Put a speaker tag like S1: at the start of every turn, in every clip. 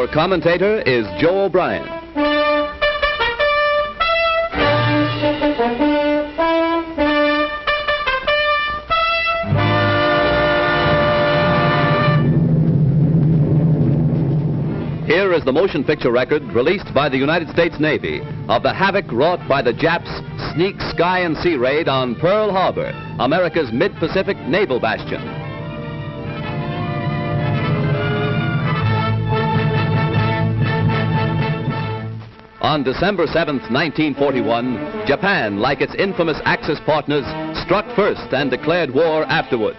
S1: Our commentator is Joe O'Brien. Here is the motion picture record released by the United States Navy of the havoc wrought by the Japs' sneak sky and sea raid on Pearl Harbor, America's mid-Pacific naval bastion. On December 7th, 1941, Japan, like its infamous Axis partners, struck first and declared war afterwards.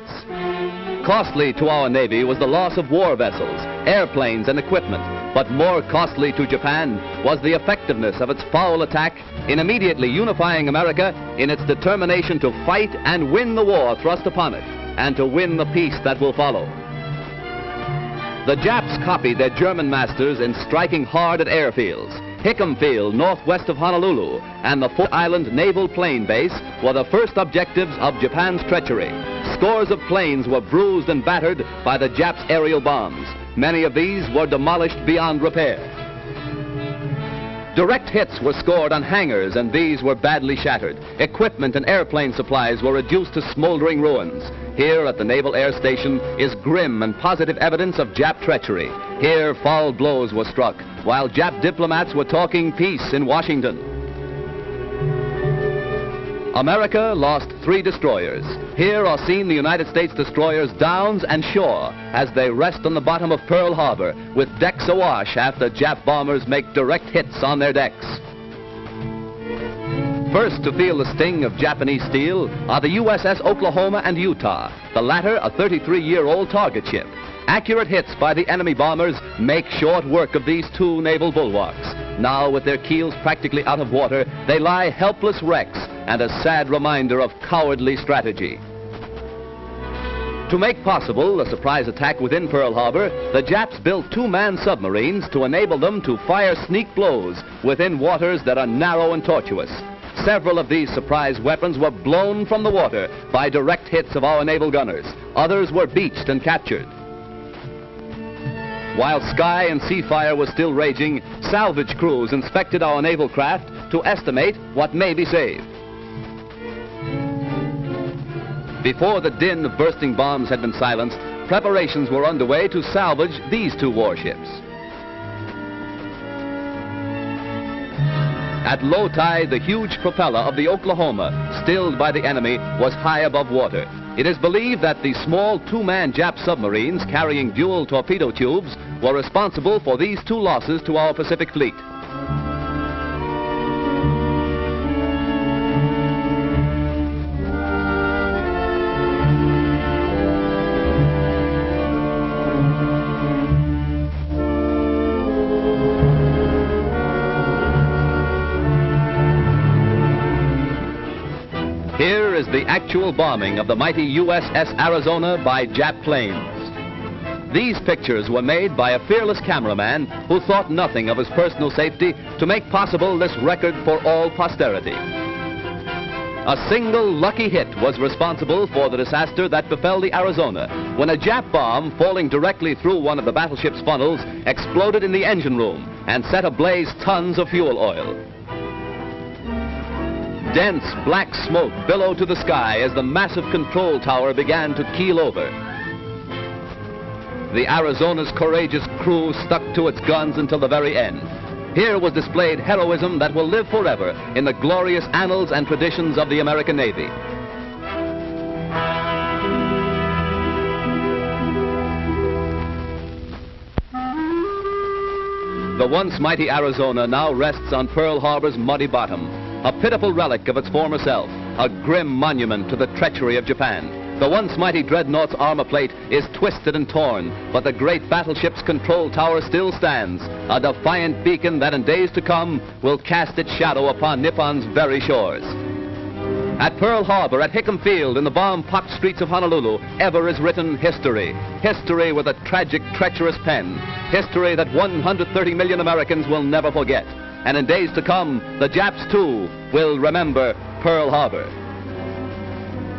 S1: Costly to our Navy was the loss of war vessels, airplanes, and equipment, but more costly to Japan was the effectiveness of its foul attack in immediately unifying America in its determination to fight and win the war thrust upon it, and to win the peace that will follow. The Japs copied their German masters in striking hard at airfields. Hickam Field, northwest of Honolulu, and the Fort Island Naval Plane Base were the first objectives of Japan's treachery. Scores of planes were bruised and battered by the Japs' aerial bombs. Many of these were demolished beyond repair. Direct hits were scored on hangars, and these were badly shattered. Equipment and airplane supplies were reduced to smoldering ruins. Here at the Naval Air Station is grim and positive evidence of Jap treachery. Here foul blows were struck, while Jap diplomats were talking peace in Washington. America lost 3 destroyers. Here are seen the United States destroyers Downs and Shaw as they rest on the bottom of Pearl Harbor with decks awash after Jap bombers make direct hits on their decks. First to feel the sting of Japanese steel are the USS Oklahoma and Utah, the latter a 33-year-old target ship. Accurate hits by the enemy bombers make short work of these 2 naval bulwarks. Now, with their keels practically out of water, they lie helpless wrecks and a sad reminder of cowardly strategy. To make possible a surprise attack within Pearl Harbor, the Japs built 2-man submarines to enable them to fire sneak blows within waters that are narrow and tortuous. Several of these surprise weapons were blown from the water by direct hits of our naval gunners. Others were beached and captured. While sky and sea fire was still raging, salvage crews inspected our naval craft to estimate what may be saved. Before the din of bursting bombs had been silenced, preparations were underway to salvage these 2 warships. At low tide, the huge propeller of the Oklahoma, stilled by the enemy, was high above water. It is believed that the small 2-man Jap submarines carrying dual torpedo tubes were responsible for these 2 losses to our Pacific fleet. Here is the actual bombing of the mighty USS Arizona by Jap planes. These pictures were made by a fearless cameraman who thought nothing of his personal safety to make possible this record for all posterity. A single lucky hit was responsible for the disaster that befell the Arizona when a Jap bomb falling directly through one of the battleship's funnels exploded in the engine room and set ablaze tons of fuel oil. Dense black smoke billowed to the sky as the massive control tower began to keel over. The Arizona's courageous crew stuck to its guns until the very end. Here was displayed heroism that will live forever in the glorious annals and traditions of the American Navy. The once mighty Arizona now rests on Pearl Harbor's muddy bottom, a pitiful relic of its former self, a grim monument to the treachery of Japan. The once mighty dreadnought's armor plate is twisted and torn, but the great battleship's control tower still stands, a defiant beacon that in days to come will cast its shadow upon Nippon's very shores. At Pearl Harbor, at Hickam Field, in the bomb-pocked streets of Honolulu, ever is written history. History with a tragic, treacherous pen. History that 130 million Americans will never forget. And in days to come, the Japs, too, will remember Pearl Harbor.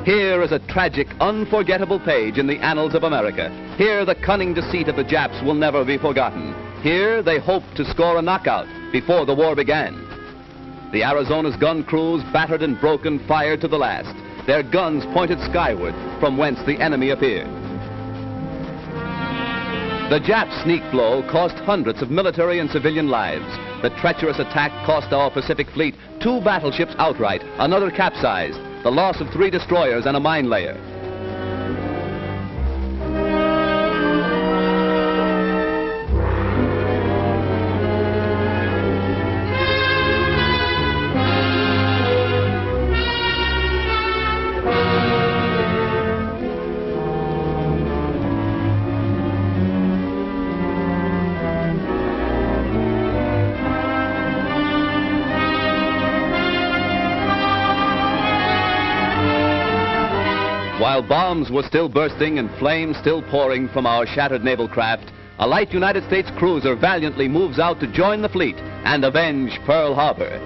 S1: Here is a tragic, unforgettable page in the annals of America. Here, the cunning deceit of the Japs will never be forgotten. Here, they hoped to score a knockout before the war began. The Arizona's gun crews, battered and broken, fired to the last, their guns pointed skyward from whence the enemy appeared. The Jap sneak blow cost hundreds of military and civilian lives. The treacherous attack cost our Pacific Fleet 2 battleships outright, another capsized, the loss of 3 destroyers and a mine layer. While bombs were still bursting and flames still pouring from our shattered naval craft, a light United States cruiser valiantly moves out to join the fleet and avenge Pearl Harbor.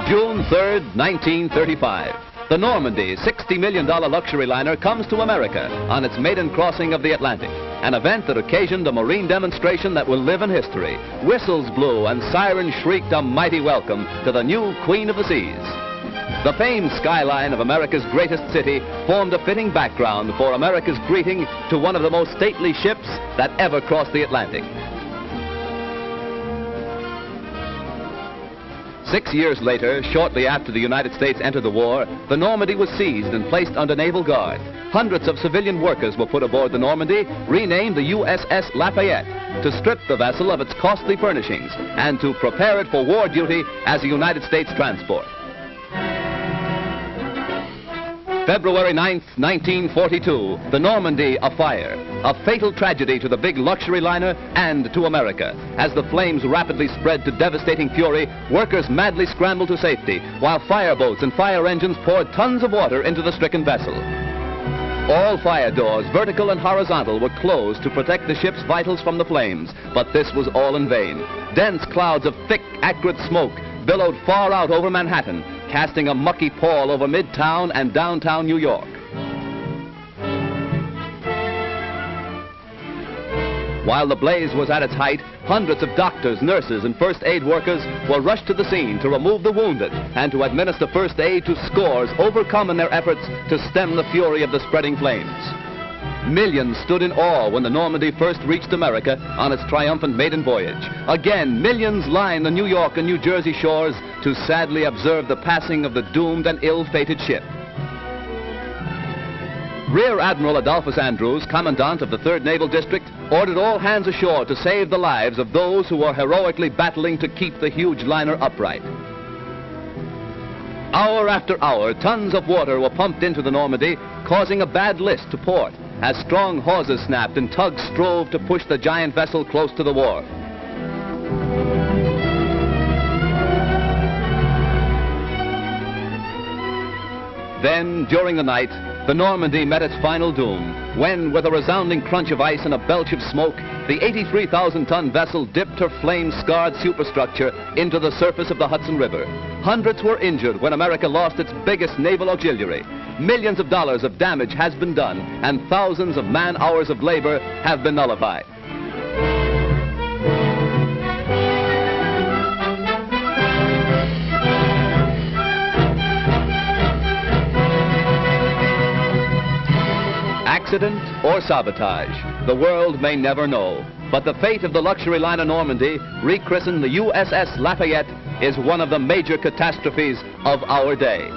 S1: June 3rd, 1935. The Normandy, $60 million luxury liner, comes to America on its maiden crossing of the Atlantic, an event that occasioned a marine demonstration that will live in history. Whistles blew and sirens shrieked a mighty welcome to the new Queen of the Seas. The famed skyline of America's greatest city formed a fitting background for America's greeting to one of the most stately ships that ever crossed the Atlantic. 6 years later, shortly after the United States entered the war, the Normandy was seized and placed under naval guard. Hundreds of civilian workers were put aboard the Normandy, renamed the USS Lafayette, to strip the vessel of its costly furnishings and to prepare it for war duty as a United States transport. February 9th, 1942, the Normandy afire. A fatal tragedy to the big luxury liner and to America. As the flames rapidly spread to devastating fury, workers madly scrambled to safety, while fireboats and fire engines poured tons of water into the stricken vessel. All fire doors, vertical and horizontal, were closed to protect the ship's vitals from the flames, but this was all in vain. Dense clouds of thick, acrid smoke billowed far out over Manhattan, casting a mucky pall over Midtown and downtown New York. While the blaze was at its height, hundreds of doctors, nurses, and first aid workers were rushed to the scene to remove the wounded and to administer first aid to scores overcome in their efforts to stem the fury of the spreading flames. Millions stood in awe when the Normandy first reached America on its triumphant maiden voyage. Again, millions line the New York and New Jersey shores to sadly observe the passing of the doomed and ill-fated ship. Rear Admiral Adolphus Andrews, Commandant of the 3rd Naval District, ordered all hands ashore to save the lives of those who were heroically battling to keep the huge liner upright. Hour after hour, tons of water were pumped into the Normandy, causing a bad list to port, as strong hawsers snapped and tugs strove to push the giant vessel close to the wharf. Then, during the night, the Normandy met its final doom, when, with a resounding crunch of ice and a belch of smoke, the 83,000-ton vessel dipped her flame-scarred superstructure into the surface of the Hudson River. Hundreds were injured when America lost its biggest naval auxiliary. Millions of dollars of damage has been done, and thousands of man-hours of labor have been nullified. Accident or sabotage, the world may never know. But the fate of the luxury liner Normandy, rechristened the USS Lafayette, is one of the major catastrophes of our day.